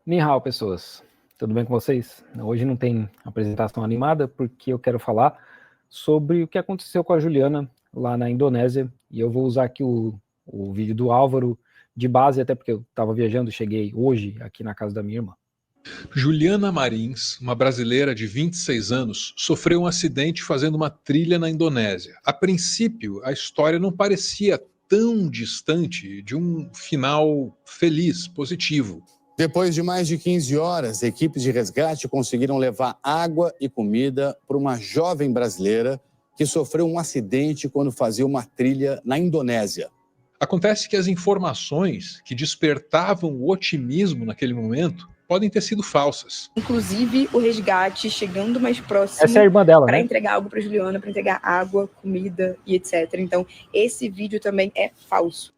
Ni hao, pessoas. Tudo bem com vocês? Hoje não tem apresentação animada porque eu quero falar sobre o que aconteceu com a Juliana lá na Indonésia, e eu vou usar aqui o vídeo do Álvaro de base, até porque eu estava viajando, cheguei hoje aqui na casa da minha irmã. Juliana Marins, uma brasileira de 26 anos, sofreu um acidente fazendo uma trilha na Indonésia. A princípio, a história não parecia tão distante de um final feliz, positivo. Depois de mais de 15 horas, equipes de resgate conseguiram levar água e comida para uma jovem brasileira que sofreu um acidente quando fazia uma trilha na Indonésia. Acontece que as informações que despertavam o otimismo naquele momento podem ter sido falsas. Inclusive o resgate chegando mais próximo. Essa é a irmã dela, para né? entregar algo para Juliana, para entregar água, comida e etc. Então, esse vídeo também é falso.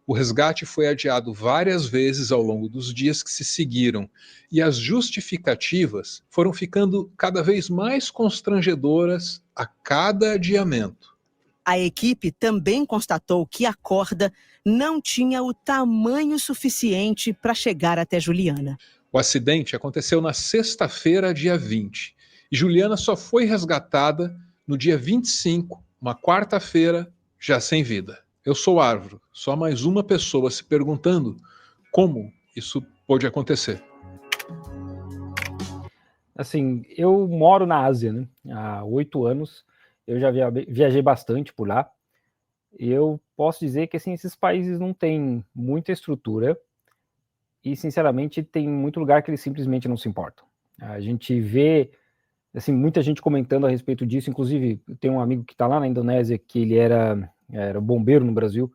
O resgate foi adiado várias vezes ao longo dos dias que se seguiram, e as justificativas foram ficando cada vez mais constrangedoras a cada adiamento. A equipe também constatou que a corda não tinha o tamanho suficiente para chegar até Juliana. O acidente aconteceu na sexta-feira, dia 20, e Juliana só foi resgatada no dia 25, uma quarta-feira, já sem vida. Eu sou Álvaro, só mais uma pessoa se perguntando como isso pôde acontecer. Assim, eu moro na Ásia, né? Há 8 anos, eu já viajei bastante por lá. Eu posso dizer que assim, esses países não têm muita estrutura e, sinceramente, tem muito lugar que eles simplesmente não se importam. A gente vê assim, muita gente comentando a respeito disso, inclusive tem um amigo que está lá na Indonésia, que ele era bombeiro no Brasil,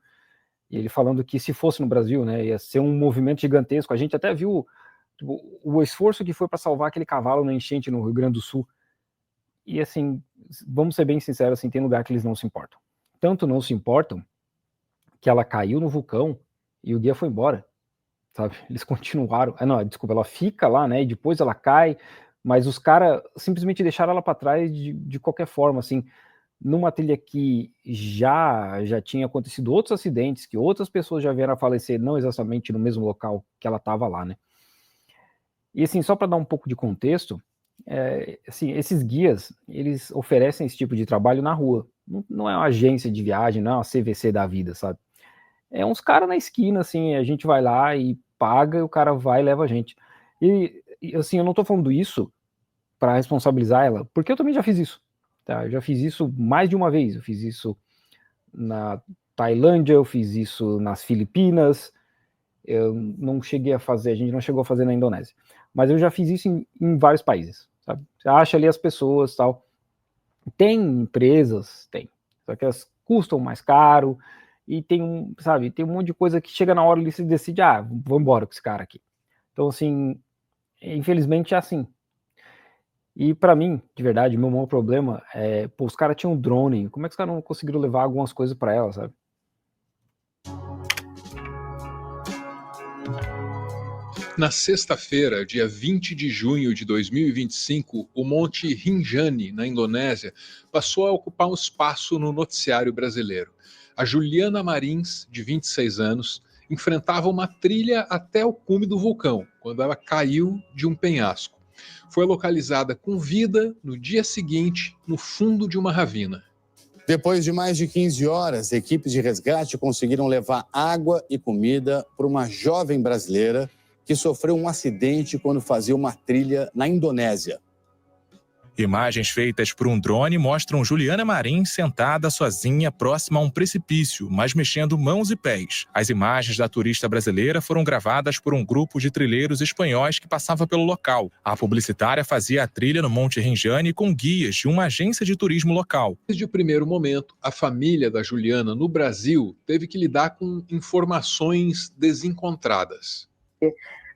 e ele falando que se fosse no Brasil, né, ia ser um movimento gigantesco. A gente até viu o esforço que foi para salvar aquele cavalo na enchente no Rio Grande do Sul. E assim, vamos ser bem sinceros, assim, tem lugar que eles não se importam. Tanto não se importam que ela caiu no vulcão e o guia foi embora, sabe? Eles continuaram. Não, desculpa, ela fica lá, né? E depois ela cai, mas os caras simplesmente deixaram ela para trás de qualquer forma, assim. Numa trilha que já tinha acontecido outros acidentes, que outras pessoas já vieram a falecer, não exatamente no mesmo local que ela estava lá, né? E assim, só para dar um pouco de contexto, assim, esses guias, eles oferecem esse tipo de trabalho na rua. Não é uma agência de viagem, não é uma CVC da vida, sabe? É uns caras na esquina, assim, a gente vai lá e paga, e o cara vai e leva a gente. E assim, eu não tô falando isso para responsabilizar ela, porque eu também já fiz isso, tá? Eu já fiz isso mais de uma vez. Eu fiz isso na Tailândia, eu fiz isso nas Filipinas, eu não cheguei a fazer, a gente não chegou a fazer na Indonésia, mas eu já fiz isso em vários países, sabe? Você acha ali as pessoas, tal. Tem empresas, tem, só que elas custam mais caro, e tem sabe, tem um monte de coisa que chega na hora ali, se decide, vou embora com esse cara aqui. Então, assim, infelizmente é assim. E para mim, de verdade, meu maior problema é, pô, os caras tinham um drone, como é que os caras não conseguiram levar algumas coisas para ela, sabe? Na sexta-feira, dia 20 de junho de 2025, o Monte Rinjani, na Indonésia, passou a ocupar um espaço no noticiário brasileiro. A Juliana Marins, de 26 anos, enfrentava uma trilha até o cume do vulcão, quando ela caiu de um penhasco. Foi localizada com vida no dia seguinte, no fundo de uma ravina. Depois de mais de 15 horas, equipes de resgate conseguiram levar água e comida para uma jovem brasileira que sofreu um acidente quando fazia uma trilha na Indonésia. Imagens feitas por um drone mostram Juliana Marins sentada sozinha próxima a um precipício, mas mexendo mãos e pés. As imagens da turista brasileira foram gravadas por um grupo de trilheiros espanhóis que passava pelo local. A publicitária fazia a trilha no Monte Rinjani com guias de uma agência de turismo local. Desde o primeiro momento, a família da Juliana no Brasil teve que lidar com informações desencontradas.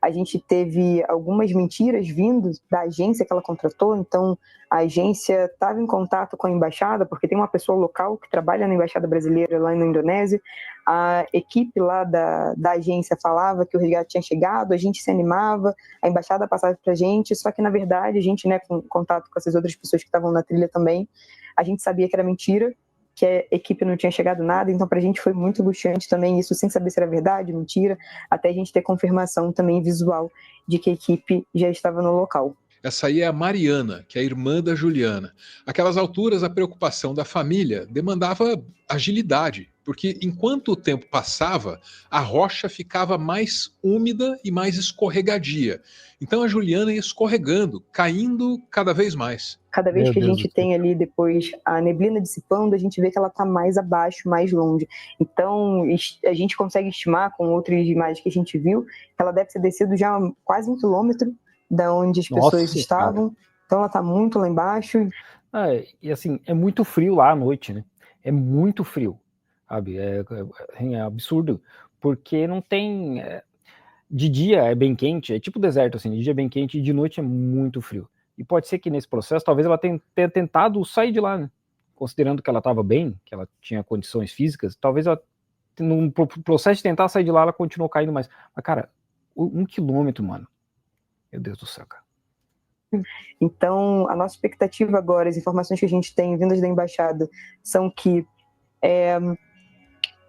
A gente teve algumas mentiras vindas da agência que ela contratou, então a agência estava em contato com a embaixada, porque tem uma pessoa local que trabalha na embaixada brasileira lá na Indonésia. A equipe lá da agência falava que o resgate tinha chegado, a gente se animava, a embaixada passava para a gente, só que na verdade a gente, né, com contato com essas outras pessoas que estavam na trilha também, a gente sabia que era mentira, que a equipe não tinha chegado nada, então para a gente foi muito angustiante também, isso sem saber se era verdade, mentira, até a gente ter confirmação também visual de que a equipe já estava no local. Essa aí é a Mariana, que é a irmã da Juliana. Aquelas alturas, a preocupação da família demandava agilidade, porque enquanto o tempo passava, a rocha ficava mais úmida e mais escorregadia. Então a Juliana ia escorregando, caindo cada vez mais. Cada vez Meu que a Deus gente do tem ali depois a neblina dissipando, a gente vê que ela está mais abaixo, mais longe. Então, a gente consegue estimar, com outras imagens que a gente viu, que ela deve ter descido já quase 1 quilômetro da onde as Nossa, pessoas estavam. cara. Então, ela está muito lá embaixo. E assim, é muito frio lá à noite, né? É muito frio, sabe? É absurdo, porque não tem... de dia é bem quente, é tipo deserto, assim, de dia é bem quente e de noite é muito frio. E pode ser que nesse processo, talvez ela tenha tentado sair de lá, né? Considerando que ela estava bem, que ela tinha condições físicas, talvez ela, no processo de tentar sair de lá, ela continuou caindo mais. Mas, cara, 1 quilômetro, mano. Meu Deus do céu, cara. Então, a nossa expectativa agora, as informações que a gente tem vindas da embaixada, são que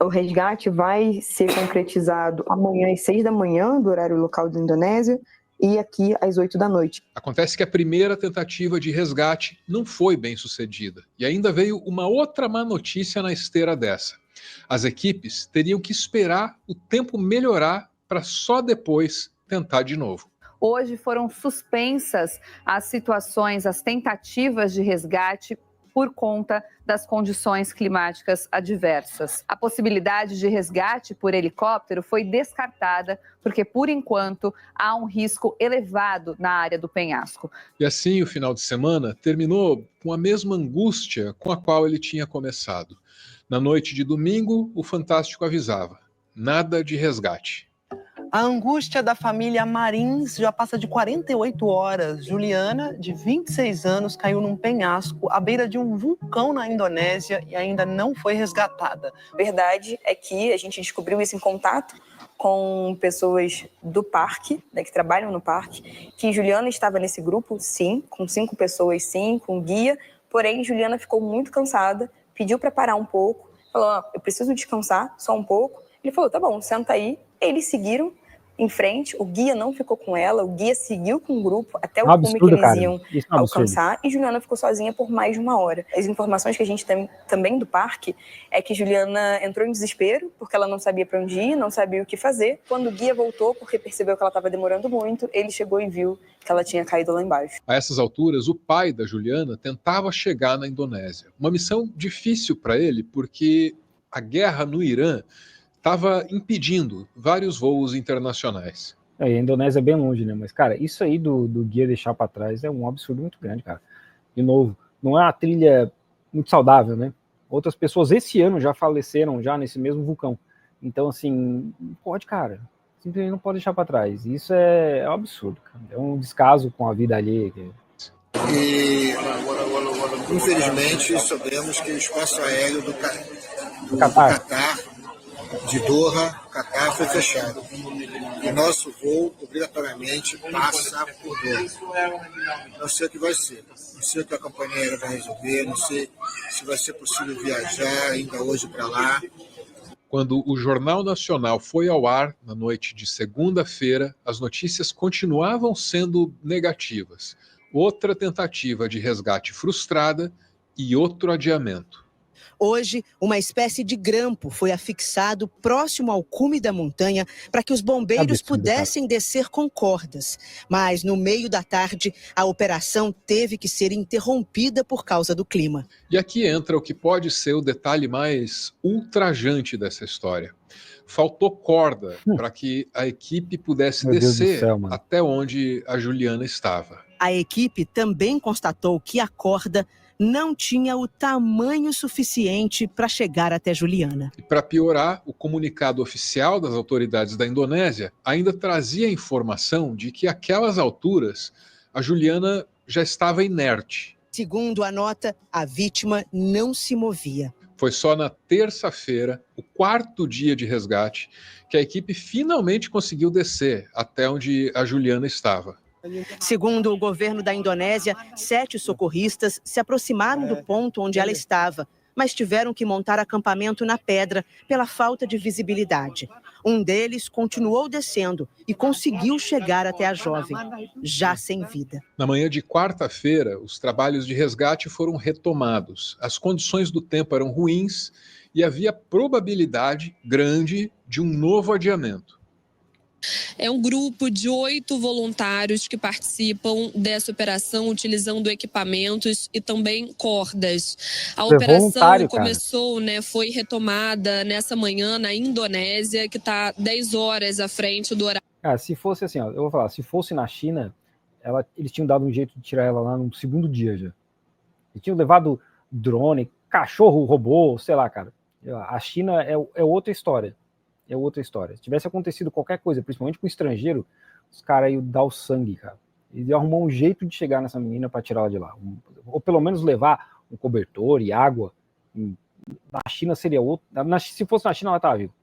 o resgate vai ser concretizado amanhã às 6 da manhã, do horário local da Indonésia, e aqui às 8 da noite. Acontece que a primeira tentativa de resgate não foi bem sucedida. E ainda veio uma outra má notícia na esteira dessa. As equipes teriam que esperar o tempo melhorar para só depois tentar de novo. Hoje foram suspensas as situações, as tentativas de resgate por conta das condições climáticas adversas. A possibilidade de resgate por helicóptero foi descartada porque, por enquanto, há um risco elevado na área do penhasco. E assim, o final de semana terminou com a mesma angústia com a qual ele tinha começado. Na noite de domingo, o Fantástico avisava: nada de resgate. A angústia da família Marins já passa de 48 horas. Juliana, de 26 anos, caiu num penhasco à beira de um vulcão na Indonésia e ainda não foi resgatada. A verdade é que a gente descobriu isso em contato com pessoas do parque, né, que trabalham no parque, que Juliana estava nesse grupo, sim, com 5 pessoas, sim, com guia, porém Juliana ficou muito cansada, pediu para parar um pouco, falou, eu preciso descansar só um pouco. Ele falou, tá bom, senta aí. Eles seguiram em frente, o guia não ficou com ela, o guia seguiu com o grupo até o cume que eles iam alcançar, e Juliana ficou sozinha por mais de 1 hora. As informações que a gente tem também do parque é que Juliana entrou em desespero, porque ela não sabia para onde ir, não sabia o que fazer. Quando o guia voltou, porque percebeu que ela estava demorando muito, ele chegou e viu que ela tinha caído lá embaixo. A essas alturas, o pai da Juliana tentava chegar na Indonésia. Uma missão difícil para ele, porque a guerra no Irã estava impedindo vários voos internacionais. A Indonésia é bem longe, né? Mas, cara, isso aí do guia deixar para trás é um absurdo muito grande, cara. De novo, não é uma trilha muito saudável, né? Outras pessoas esse ano já faleceram já nesse mesmo vulcão. Então, assim, não pode, cara. Simplesmente não pode deixar para trás. Isso é um absurdo, cara. É um descaso com a vida alheia. E, infelizmente, sabemos que o espaço aéreo do Catar, de Doha, Catar, foi fechado. E nosso voo, obrigatoriamente, passa por Doha. Não sei o que vai ser. Não sei o que a companhia aérea vai resolver. Não sei se vai ser possível viajar ainda hoje para lá. Quando o Jornal Nacional foi ao ar na noite de segunda-feira, as notícias continuavam sendo negativas. Outra tentativa de resgate frustrada e outro adiamento. Hoje, uma espécie de grampo foi afixado próximo ao cume da montanha para que os bombeiros pudessem descer com cordas. Mas, no meio da tarde, a operação teve que ser interrompida por causa do clima. E aqui entra o que pode ser o detalhe mais ultrajante dessa história. Faltou corda para que a equipe pudesse descer até onde a Juliana estava. A equipe também constatou que a corda não tinha o tamanho suficiente para chegar até Juliana. E para piorar, o comunicado oficial das autoridades da Indonésia ainda trazia a informação de que àquelas alturas a Juliana já estava inerte. Segundo a nota, a vítima não se movia. Foi só na terça-feira, o 4º dia de resgate, que a equipe finalmente conseguiu descer até onde a Juliana estava. Segundo o governo da Indonésia, 7 socorristas se aproximaram do ponto onde ela estava, mas tiveram que montar acampamento na pedra pela falta de visibilidade. Um deles continuou descendo e conseguiu chegar até a jovem, já sem vida. Na manhã de quarta-feira, os trabalhos de resgate foram retomados. As condições do tempo eram ruins e havia probabilidade grande de um novo adiamento. É um grupo de 8 voluntários que participam dessa operação utilizando equipamentos e também cordas. A operação começou, foi retomada nessa manhã na Indonésia, que está 10 horas à frente do horário. Se fosse assim, eu vou falar, se fosse na China, eles tinham dado um jeito de tirar ela lá no segundo dia já. Eles tinham levado drone, cachorro, robô, sei lá, cara. A China é outra história. É outra história. Se tivesse acontecido qualquer coisa, principalmente com o estrangeiro, os caras iam dar o sangue, cara. Eles iam arrumar um jeito de chegar nessa menina para tirar ela de lá. Ou pelo menos levar um cobertor e água. Na China seria outro. Se fosse na China, ela estava viva.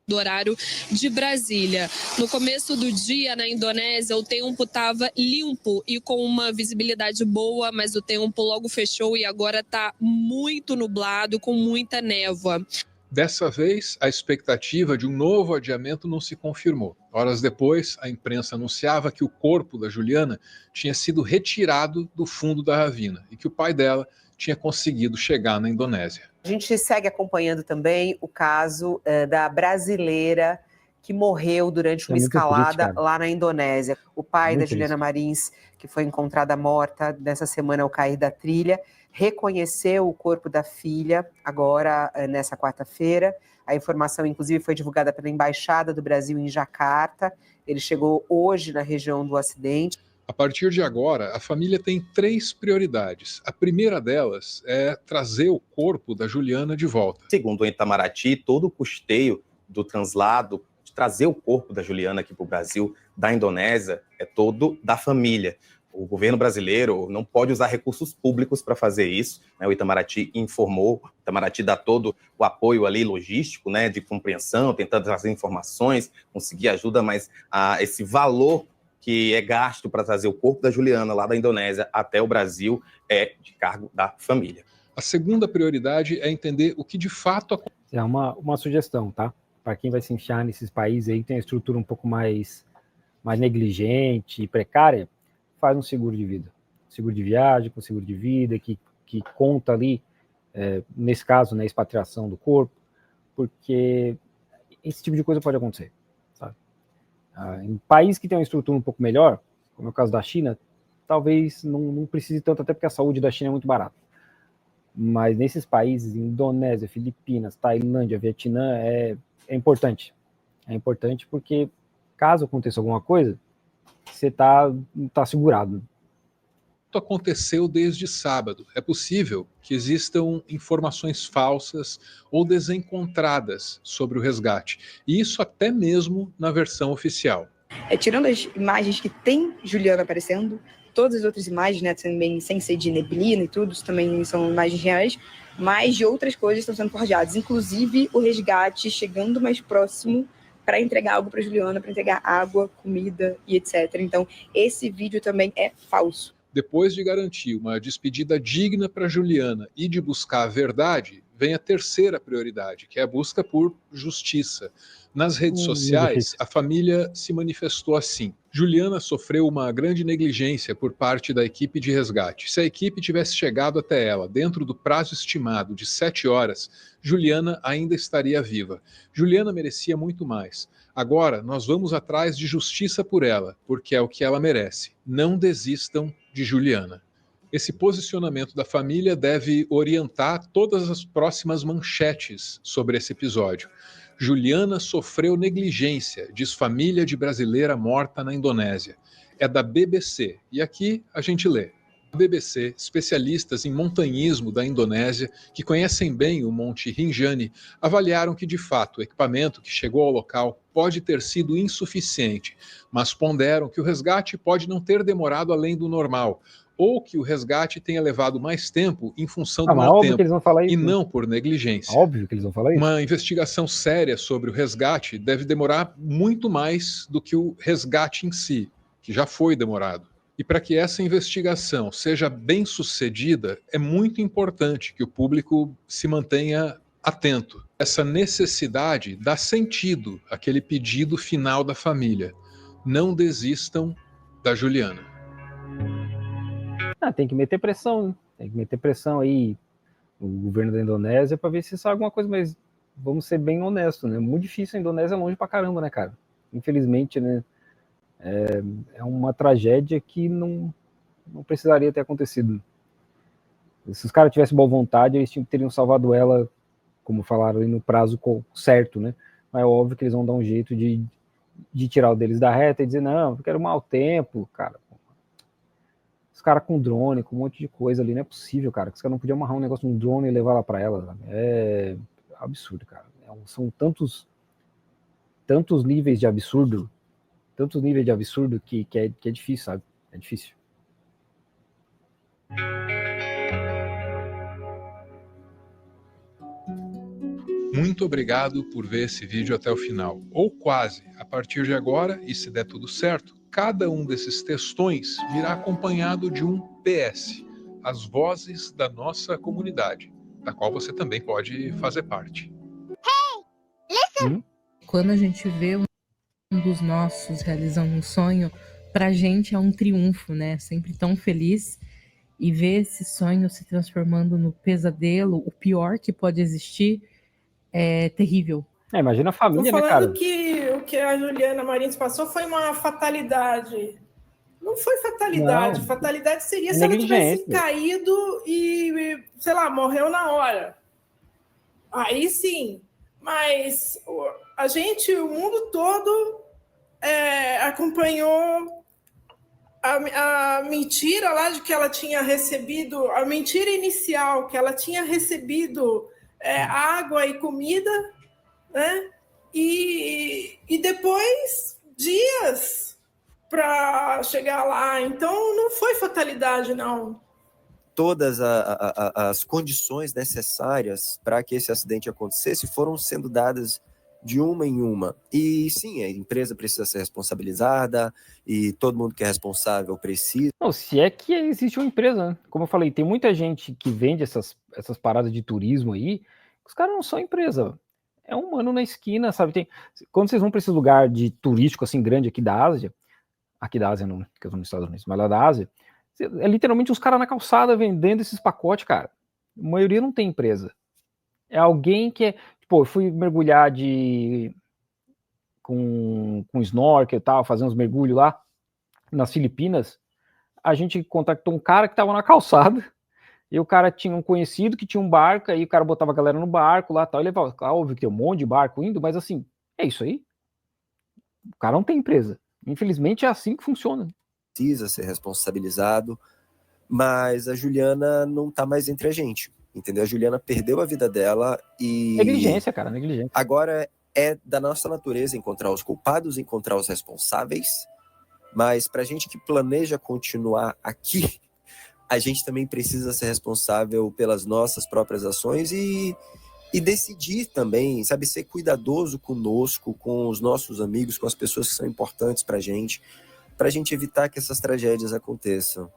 Do horário de Brasília. No começo do dia, na Indonésia, o tempo estava limpo e com uma visibilidade boa, mas o tempo logo fechou e agora está muito nublado, com muita névoa. Dessa vez, a expectativa de um novo adiamento não se confirmou. Horas depois, a imprensa anunciava que o corpo da Juliana tinha sido retirado do fundo da ravina e que o pai dela tinha conseguido chegar na Indonésia. A gente segue acompanhando também o caso da brasileira que morreu durante uma escalada lá na Indonésia. O pai da Juliana Marins, que foi encontrada morta nessa semana ao cair da trilha, reconheceu o corpo da filha agora nessa quarta-feira. A informação, inclusive, foi divulgada pela Embaixada do Brasil em Jacarta. Ele chegou hoje na região do acidente. A partir de agora, a família tem 3 prioridades. A primeira delas é trazer o corpo da Juliana de volta. Segundo o Itamaraty, todo o custeio do translado, de trazer o corpo da Juliana aqui para o Brasil, da Indonésia, é todo da família. O governo brasileiro não pode usar recursos públicos para fazer isso, né? O Itamaraty informou, o Itamaraty dá todo o apoio ali logístico, né, de compreensão, tentando trazer informações, conseguir ajuda, mas esse valor que é gasto para trazer o corpo da Juliana lá da Indonésia até o Brasil é de cargo da família. A segunda prioridade é entender o que de fato aconteceu. É uma sugestão, tá? Para quem vai se enfiar nesses países aí que tem a estrutura um pouco mais negligente e precária, faz um seguro de vida. Seguro de viagem, com seguro de vida, que conta ali, nesse caso, na expatriação do corpo, porque esse tipo de coisa pode acontecer, sabe? Em países que tem uma estrutura um pouco melhor, como é o caso da China, talvez não precise tanto, até porque a saúde da China é muito barata. Mas nesses países, Indonésia, Filipinas, Tailândia, Vietnã, é importante. É importante porque, caso aconteça alguma coisa, você tá segurado. Isso aconteceu desde sábado. É possível que existam informações falsas ou desencontradas sobre o resgate. E isso até mesmo na versão oficial. Tirando as imagens que tem Juliana aparecendo, todas as outras imagens, né, também sem ser de neblina e tudo, isso também são imagens reais, mas de outras coisas estão sendo forjadas. Inclusive o resgate chegando mais próximo para entregar algo para Juliana, para entregar água, comida e etc. Então, esse vídeo também é falso. Depois de garantir uma despedida digna para Juliana e de buscar a verdade, vem a terceira prioridade, que é a busca por justiça. Nas redes sociais, a família se manifestou assim. Juliana sofreu uma grande negligência por parte da equipe de resgate. Se a equipe tivesse chegado até ela dentro do prazo estimado de 7 horas, Juliana ainda estaria viva. Juliana merecia muito mais. Agora, nós vamos atrás de justiça por ela, porque é o que ela merece. Não desistam de Juliana. Esse posicionamento da família deve orientar todas as próximas manchetes sobre esse episódio. Juliana sofreu negligência, diz família de brasileira morta na Indonésia. É da BBC, e aqui a gente lê. A BBC, especialistas em montanhismo da Indonésia, que conhecem bem o Monte Rinjani, avaliaram que, de fato, o equipamento que chegou ao local pode ter sido insuficiente, mas ponderam que o resgate pode não ter demorado além do normal, ou que o resgate tenha levado mais tempo em função do mau tempo, e não por negligência. Óbvio que eles vão falar isso. Uma investigação séria sobre o resgate deve demorar muito mais do que o resgate em si, que já foi demorado. E para que essa investigação seja bem sucedida, é muito importante que o público se mantenha atento. Essa necessidade dá sentido àquele pedido final da família. Não desistam da Juliana. Tem que meter pressão, né? Tem que meter pressão aí no governo da Indonésia para ver se sai alguma coisa, mas vamos ser bem honestos, né? Muito difícil, a Indonésia é longe pra caramba, né, cara? Infelizmente, né? É uma tragédia que não precisaria ter acontecido. Se os caras tivessem boa vontade, eles teriam salvado ela, como falaram ali, no prazo certo, né? Mas é óbvio que eles vão dar um jeito de tirar o deles da reta e dizer, não, porque era um mau tempo, cara. Os caras com drone, com um monte de coisa ali, não é possível, cara. Os caras não podiam amarrar um negócio num drone e levar lá pra ela, sabe? É absurdo, cara. São tantos níveis de absurdo, que é difícil, sabe? É difícil. Muito obrigado por ver esse vídeo até o final, ou quase. A partir de agora, e se der tudo certo, cada um desses textões virá acompanhado de um PS, as vozes da nossa comunidade, da qual você também pode fazer parte. Hey, listen! Quando a gente vê um dos nossos realizando um sonho, pra gente é um triunfo, né? Sempre tão feliz. E ver esse sonho se transformando no pesadelo, o pior que pode existir, é terrível. Imagina a família, né, cara? Tô falando que o que a Juliana Marins passou foi uma fatalidade. Não foi fatalidade. Não. Fatalidade seria se ela tivesse caído e, sei lá, morreu na hora. Aí sim. Mas o mundo todo acompanhou a mentira lá de que ela tinha recebido, a mentira inicial, que ela tinha recebido água e comida, né? E depois dias para chegar lá. Então não foi fatalidade, não. Todas as condições necessárias para que esse acidente acontecesse foram sendo dadas de uma em uma. E sim, a empresa precisa ser responsabilizada e todo mundo que é responsável precisa. Não, se é que existe uma empresa, né? Como eu falei, tem muita gente que vende essas paradas de turismo aí, os caras não são empresa. É um mano na esquina, sabe? Quando vocês vão para esse lugar de turístico assim grande aqui da Ásia não, que eu tô nos Estados Unidos, mas lá da Ásia, é literalmente os caras na calçada vendendo esses pacotes, cara. A maioria não tem empresa. É alguém que eu fui mergulhar com snorkel e tal, fazer uns mergulhos lá nas Filipinas. A gente contactou um cara que tava na calçada, e o cara tinha um conhecido que tinha um barco, aí o cara botava a galera no barco lá e tal, e levava, óbvio que tem um monte de barco indo, mas assim, é isso aí. O cara não tem empresa. Infelizmente é assim que funciona. Precisa ser responsabilizado, mas a Juliana não tá mais entre a gente, entendeu? A Juliana perdeu a vida dela e... Negligência, cara, negligência. Agora é da nossa natureza encontrar os culpados, encontrar os responsáveis, mas pra gente que planeja continuar aqui, a gente também precisa ser responsável pelas nossas próprias ações e decidir também, sabe, ser cuidadoso conosco, com os nossos amigos, com as pessoas que são importantes pra gente evitar que essas tragédias aconteçam.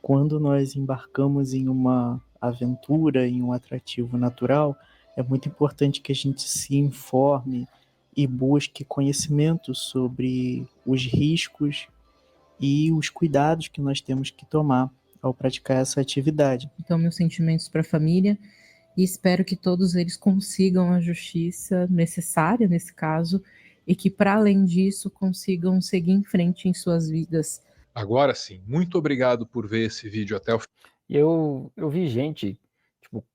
Quando nós embarcamos em uma aventura, em um atrativo natural, é muito importante que a gente se informe e busque conhecimento sobre os riscos e os cuidados que nós temos que tomar ao praticar essa atividade. Então, meus sentimentos para a família, e espero que todos eles consigam a justiça necessária nesse caso e que, para além disso, consigam seguir em frente em suas vidas. Agora sim, muito obrigado por ver esse vídeo até o final. Eu vi gente,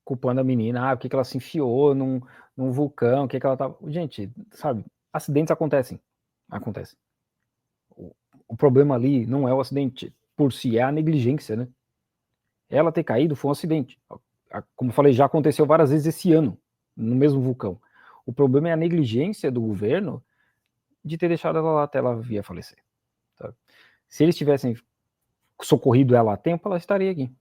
culpando a menina, porque ela se enfiou num vulcão, que ela tava... Gente, sabe, acidentes acontecem. O problema ali não é o acidente por si, é a negligência, né? Ela ter caído foi um acidente. Como eu falei, já aconteceu várias vezes esse ano, no mesmo vulcão. O problema é a negligência do governo de ter deixado ela lá até ela vir a falecer. Sabe? Se eles tivessem socorrido ela a tempo, ela estaria aqui.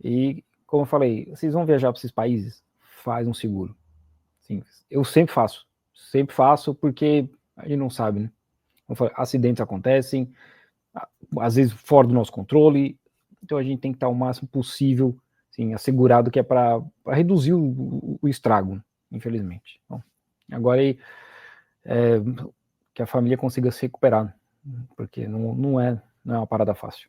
E, como eu falei, vocês vão viajar para esses países, faz um seguro. Sim, eu sempre faço, porque a gente não sabe, né? Como eu falei, acidentes acontecem, às vezes fora do nosso controle, então a gente tem que estar o máximo possível, assim, assegurado, que é para reduzir o estrago, infelizmente. Então, agora que a família consiga se recuperar, porque não é uma parada fácil.